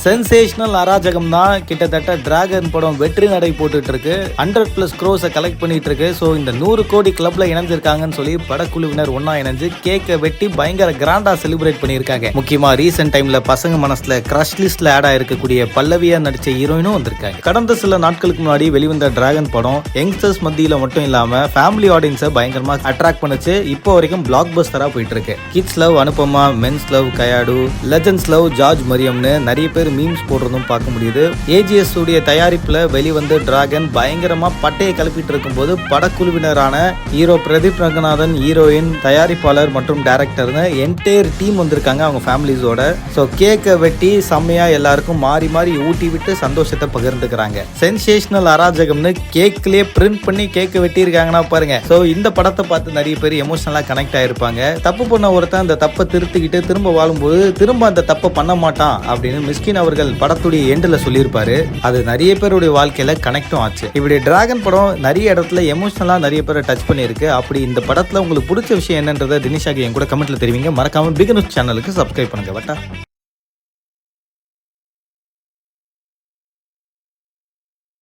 Sensational அராஜகம் தான் கிட்டத்தட்ட டிராகன் படம் வெற்றி நடை போட்டுட்டு இருக்கு. 100+ crores கலெக்ட் பண்ணிட்டு இருக்கு. ஸோ இந்த 100 கோடி கிளப்ல இணைஞ்சிருக்காங்கன்னு சொல்லி படக்குழுவினர் ஒன்னா இணைஞ்சு கேக்கை வெட்டி பயங்கர கிராண்டா செலிப்ரேட் பண்ணியிருக்காங்க. முக்கியமா ரீசெண்ட் டைம்ல பசங்க மனசுல கிரஷ் லிஸ்ட்ல ஆட் ஆயிருக்கக்கூடிய பல்லவியா நடிச்ச ஹீரோயினும் வந்திருக்காங்க. கடந்த சில நாட்களுக்கு முன்னாடி வெளிவந்த டிராகன் படம் யங்ஸ்டர்ஸ் மத்தியில மட்டும் இல்லாம ஃபேமிலி ஆடியன்ஸை பயங்கரமா அட்ராக்ட் பண்ணுச்சு. இப்போ வரைக்கும் பிளாக் பஸ்டரா போயிட்டு இருக்கு. Kids love Anupama, men's love Kayadu, legends love George மரியம்னு நிறைய பேர் மீம்ஸ் போடுறதும் பார்க்க முடியுது. ஏஜிஎஸ் உடைய தயாரிப்புல வெளிவந்த டிராகன் பயங்கரமா பட்டையை கிளப்பிட்டு இருக்கும்போது படக்குழுவினரான ஹீரோ பிரதீப் ரங்கநாதன், ஹீரோயின், தயாரிப்பாளர் மற்றும் டைரக்டர்னு என்டையர் டீம் வந்திருக்காங்க அவங்க ஃபேமிலிஸோட. ஸோ கேக்கை வெட்டி செம்மையா எல்லாருக்கும் மாறி மாறி ஊட்டி விட்டு சந்தோஷத்தை பகிர்ந்துக்கிறாங்க. சென்சேஷனல் அராஜகம்னு கேக்லயே பிரிண்ட் பண்ணி கேக்கை வெட்டி இருக்காங்கன்னா பாருங்க. ஸோ இந்த படத்தை பார்த்து நிறைய பேர் எமோஷனலா கனெக்ட் ஆயிருப்பாங்க. தப்பு பண்ண ஒருத்தன் அந்த தப்பை திருத்திக்கிட்டு திரும்ப வாழும்போது திரும்ப அந்த தப்பை பண்ண மாட்டான் அப்படின்னு மிஸ்கின் அவர்கள் படத்துடைய எண்ட்ல சொல்லியிருப்பாரு. அது நிறைய பேருடைய வாழ்க்கையில கனெக்டும் ஆச்சு. இப்படி டிராகன் படம் நிறைய இடத்துல எமோஷனலா நிறைய பேரை டச் பண்ணியிருக்கு. அப்படி இந்த படத்துல உங்களுக்கு பிடிச்ச விஷயம் என்னன்றதை தினிஷாக்கு என் கூட கமெண்ட்ல தெரிவிங்க. மறக்காம பிக் நியூஸ் சேனலுக்கு சப்ஸ்கிரைப் பண்ணுங்க.